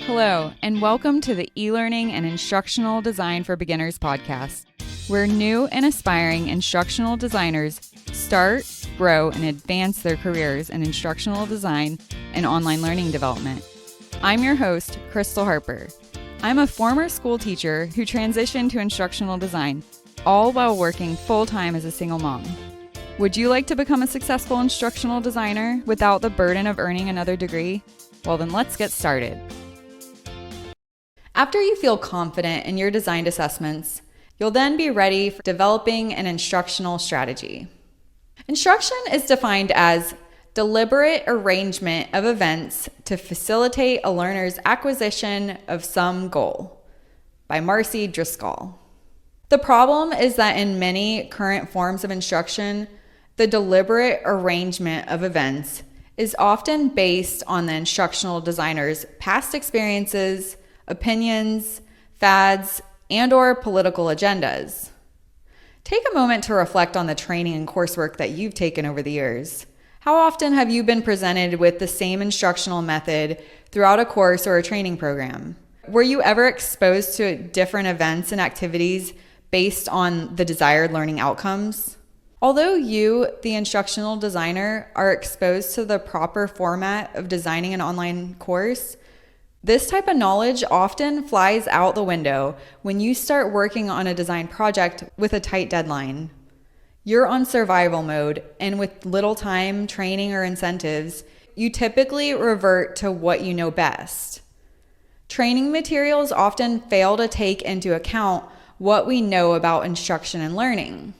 Hello, and welcome to the eLearning and Instructional Design for Beginners podcast, where new and aspiring instructional designers start, grow, and advance their careers in instructional design and online learning development. I'm your host, Crystal Harper. I'm a former school teacher who transitioned to instructional design, all while working full-time as a single mom. Would you like to become a successful instructional designer without the burden of earning another degree? Well, then let's get started. After you feel confident in your designed assessments, you'll then be ready for developing an instructional strategy. Instruction is defined as deliberate arrangement of events to facilitate a learner's acquisition of some goal, by Marcy Driscoll. The problem is that in many current forms of instruction, the deliberate arrangement of events is often based on the instructional designer's past experiences, opinions, fads, and/or political agendas. Take a moment to reflect on the training and coursework that you've taken over the years. How often have you been presented with the same instructional method throughout a course or a training program? Were you ever exposed to different events and activities based on the desired learning outcomes? Although you, the instructional designer, are exposed to the proper format of designing an online course, this type of knowledge often flies out the window when you start working on a design project with a tight deadline. You're on survival mode, and with little time, training, or incentives, you typically revert to what you know best. Training materials often fail to take into account what we know about instruction and learning.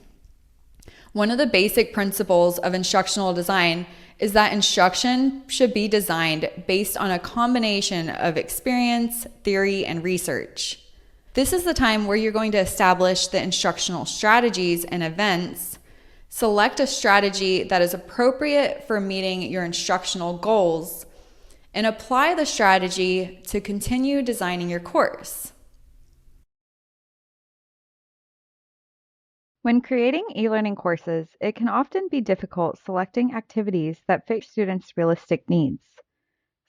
One of the basic principles of instructional design is that instruction should be designed based on a combination of experience, theory, and research. This is the time where you're going to establish the instructional strategies and events, select a strategy that is appropriate for meeting your instructional goals, and apply the strategy to continue designing your course. When creating e-learning courses, it can often be difficult selecting activities that fit students' realistic needs.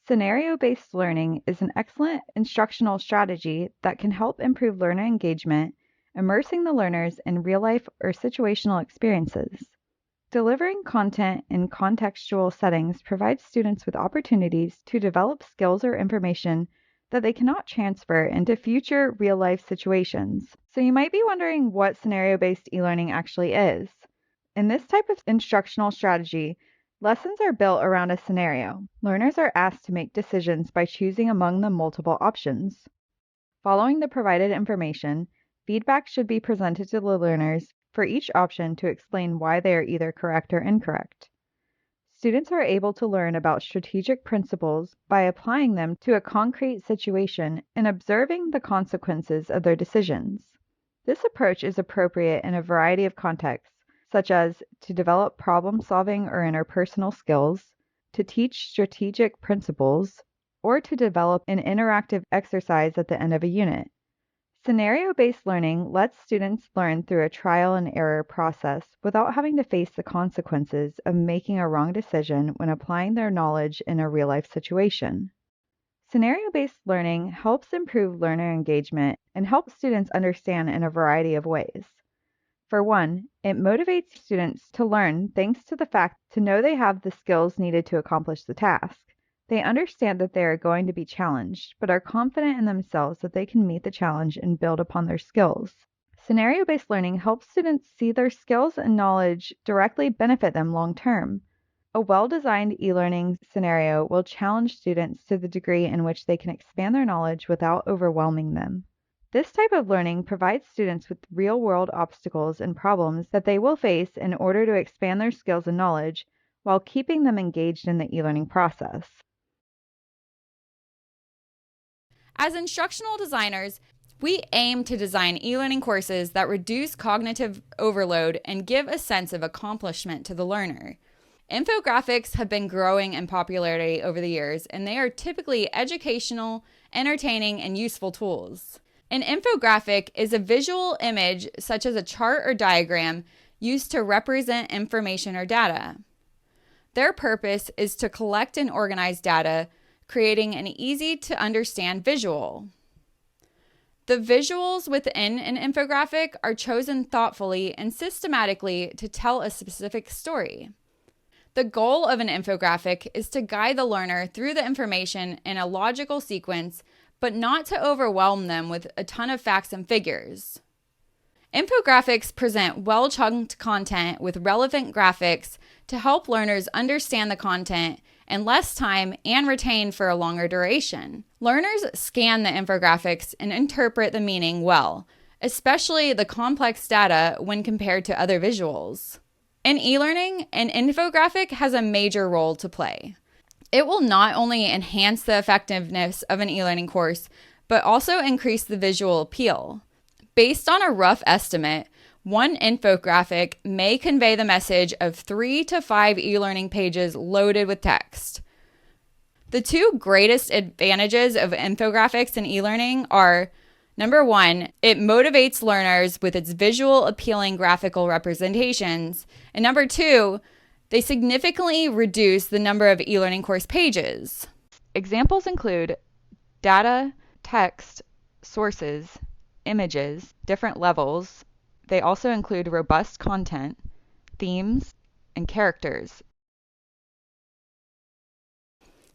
Scenario-based learning is an excellent instructional strategy that can help improve learner engagement, immersing the learners in real-life or situational experiences. Delivering content in contextual settings provides students with opportunities to develop skills or information that they cannot transfer into future real-life situations. So you might be wondering what scenario-based e-learning actually is. In this type of instructional strategy, lessons are built around a scenario. Learners are asked to make decisions by choosing among the multiple options. Following the provided information, feedback should be presented to the learners for each option to explain why they are either correct or incorrect. Students are able to learn about strategic principles by applying them to a concrete situation and observing the consequences of their decisions. This approach is appropriate in a variety of contexts, such as to develop problem-solving or interpersonal skills, to teach strategic principles, or to develop an interactive exercise at the end of a unit. Scenario-based learning lets students learn through a trial and error process without having to face the consequences of making a wrong decision when applying their knowledge in a real-life situation. Scenario-based learning helps improve learner engagement and helps students understand in a variety of ways. For one, it motivates students to learn thanks to the fact to know they have the skills needed to accomplish the task. They understand that they are going to be challenged, but are confident in themselves that they can meet the challenge and build upon their skills. Scenario-based learning helps students see their skills and knowledge directly benefit them long-term. A well-designed e-learning scenario will challenge students to the degree in which they can expand their knowledge without overwhelming them. This type of learning provides students with real-world obstacles and problems that they will face in order to expand their skills and knowledge while keeping them engaged in the e-learning process. As instructional designers, we aim to design e-learning courses that reduce cognitive overload and give a sense of accomplishment to the learner. Infographics have been growing in popularity over the years, and they are typically educational, entertaining, and useful tools. An infographic is a visual image, such as a chart or diagram, used to represent information or data. Their purpose is to collect and organize data, creating an easy-to-understand visual. The visuals within an infographic are chosen thoughtfully and systematically to tell a specific story. The goal of an infographic is to guide the learner through the information in a logical sequence, but not to overwhelm them with a ton of facts and figures. Infographics present well-chunked content with relevant graphics to help learners understand the content in less time and retain for a longer duration. Learners scan the infographics and interpret the meaning well, especially the complex data when compared to other visuals. In e-learning, an infographic has a major role to play. It will not only enhance the effectiveness of an e-learning course, but also increase the visual appeal. Based on a rough estimate, one infographic may convey the message of 3 to 5 e-learning pages loaded with text. The two greatest advantages of infographics in e-learning are, number one, it motivates learners with its visual appealing graphical representations, and number two, they significantly reduce the number of e-learning course pages. Examples include data, text, sources, images, different levels. They also include robust content, themes, and characters.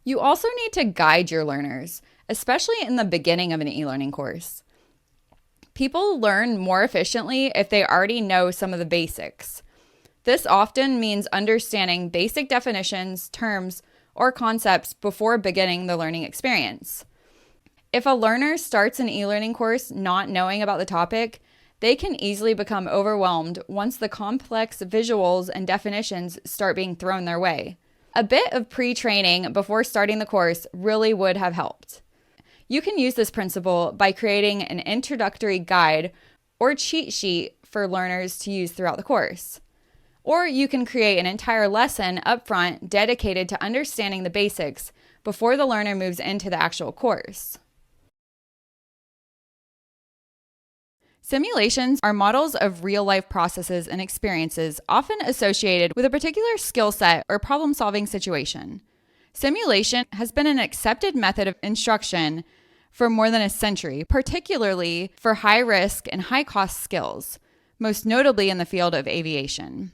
You also need to guide your learners, especially in the beginning of an e-learning course. People learn more efficiently if they already know some of the basics. This often means understanding basic definitions, terms, or concepts before beginning the learning experience. If a learner starts an e-learning course not knowing about the topic, they can easily become overwhelmed once the complex visuals and definitions start being thrown their way. A bit of pre-training before starting the course really would have helped. You can use this principle by creating an introductory guide or cheat sheet for learners to use throughout the course. Or you can create an entire lesson upfront dedicated to understanding the basics before the learner moves into the actual course. Simulations are models of real-life processes and experiences often associated with a particular skill set or problem-solving situation. Simulation has been an accepted method of instruction for more than a century, particularly for high-risk and high-cost skills, most notably in the field of aviation.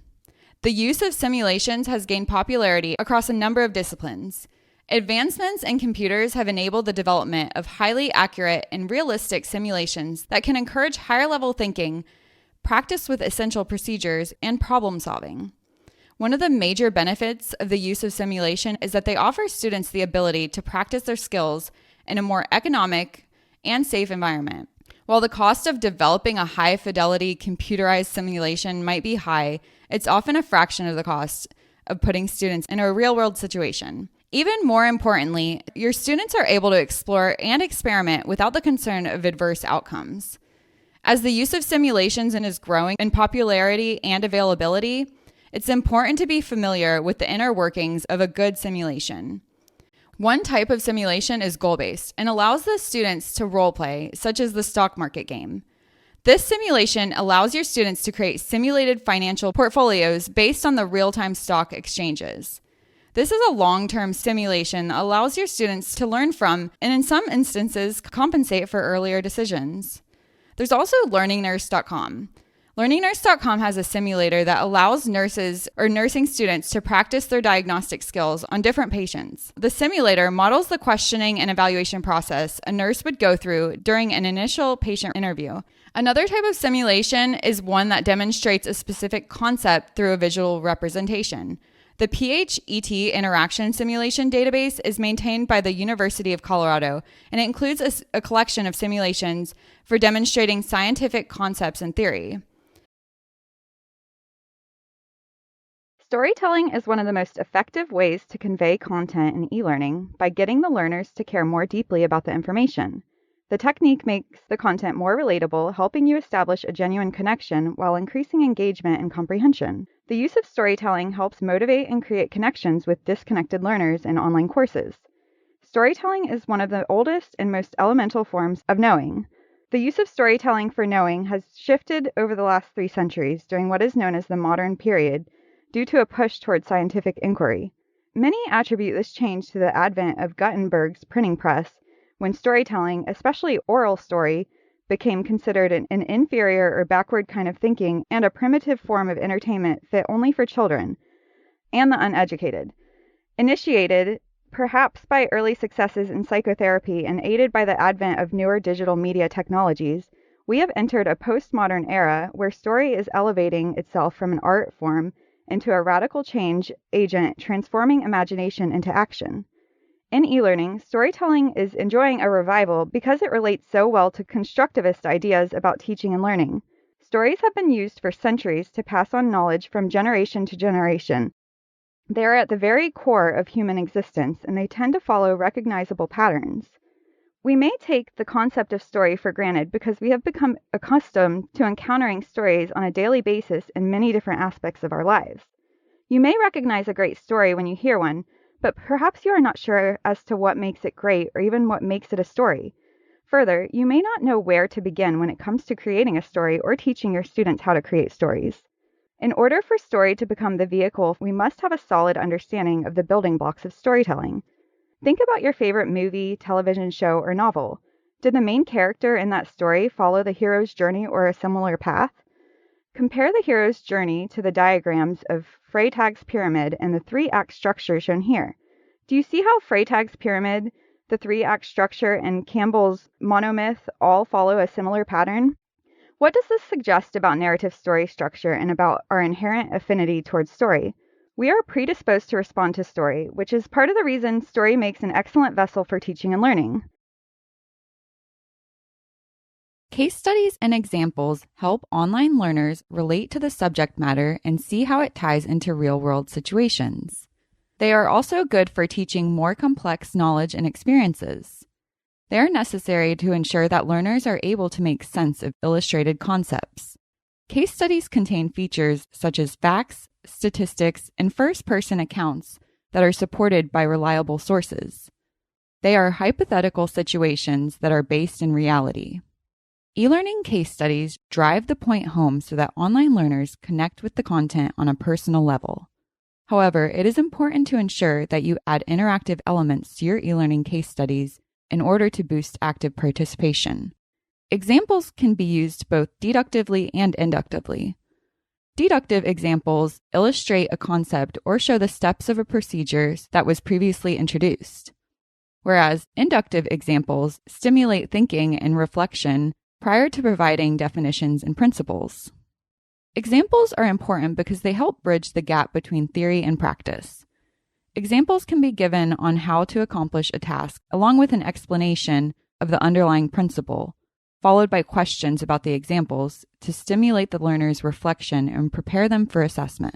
The use of simulations has gained popularity across a number of disciplines. Advancements in computers have enabled the development of highly accurate and realistic simulations that can encourage higher-level thinking, practice with essential procedures, and problem-solving. One of the major benefits of the use of simulation is that they offer students the ability to practice their skills in a more economic and safe environment. While the cost of developing a high-fidelity computerized simulation might be high, it's often a fraction of the cost of putting students in a real-world situation. Even more importantly, your students are able to explore and experiment without the concern of adverse outcomes. As the use of simulations is growing in popularity and availability, it's important to be familiar with the inner workings of a good simulation. One type of simulation is goal-based and allows the students to role-play, such as the stock market game. This simulation allows your students to create simulated financial portfolios based on the real-time stock exchanges. This is a long-term simulation that allows your students to learn from, and in some instances, compensate for earlier decisions. There's also LearningNurse.com. LearningNurse.com has a simulator that allows nurses or nursing students to practice their diagnostic skills on different patients. The simulator models the questioning and evaluation process a nurse would go through during an initial patient interview. Another type of simulation is one that demonstrates a specific concept through a visual representation. The PHET Interaction Simulation Database is maintained by the University of Colorado, and it includes a collection of simulations for demonstrating scientific concepts and theory. Storytelling is one of the most effective ways to convey content in e-learning by getting the learners to care more deeply about the information. The technique makes the content more relatable, helping you establish a genuine connection while increasing engagement and comprehension. The use of storytelling helps motivate and create connections with disconnected learners in online courses. Storytelling is one of the oldest and most elemental forms of knowing. The use of storytelling for knowing has shifted over the last 3 centuries during what is known as the modern period due to a push toward scientific inquiry. Many attribute this change to the advent of Gutenberg's printing press, when storytelling, especially oral story, became considered an inferior or backward kind of thinking and a primitive form of entertainment fit only for children and the uneducated. Initiated, perhaps by early successes in psychotherapy and aided by the advent of newer digital media technologies, we have entered a postmodern era where story is elevating itself from an art form into a radical change agent transforming imagination into action. In e-learning, storytelling is enjoying a revival because it relates so well to constructivist ideas about teaching and learning. Stories have been used for centuries to pass on knowledge from generation to generation. They are at the very core of human existence, and they tend to follow recognizable patterns. We may take the concept of story for granted because we have become accustomed to encountering stories on a daily basis in many different aspects of our lives. You may recognize a great story when you hear one, but perhaps you are not sure as to what makes it great or even what makes it a story. Further, you may not know where to begin when it comes to creating a story or teaching your students how to create stories. In order for story to become the vehicle, we must have a solid understanding of the building blocks of storytelling. Think about your favorite movie, television show, or novel. Did the main character in that story follow the hero's journey or a similar path? Compare the hero's journey to the diagrams of Freytag's pyramid and the three-act structure shown here. Do you see how Freytag's pyramid, the three-act structure, and Campbell's monomyth all follow a similar pattern? What does this suggest about narrative story structure and about our inherent affinity towards story? We are predisposed to respond to story, which is part of the reason story makes an excellent vessel for teaching and learning. Case studies and examples help online learners relate to the subject matter and see how it ties into real-world situations. They are also good for teaching more complex knowledge and experiences. They are necessary to ensure that learners are able to make sense of illustrated concepts. Case studies contain features such as facts, statistics, and first-person accounts that are supported by reliable sources. They are hypothetical situations that are based in reality. E-learning case studies drive the point home so that online learners connect with the content on a personal level. However, it is important to ensure that you add interactive elements to your e-learning case studies in order to boost active participation. Examples can be used both deductively and inductively. Deductive examples illustrate a concept or show the steps of a procedure that was previously introduced, whereas inductive examples stimulate thinking and reflection prior to providing definitions and principles. Examples are important because they help bridge the gap between theory and practice. Examples can be given on how to accomplish a task, along with an explanation of the underlying principle, followed by questions about the examples to stimulate the learner's reflection and prepare them for assessment.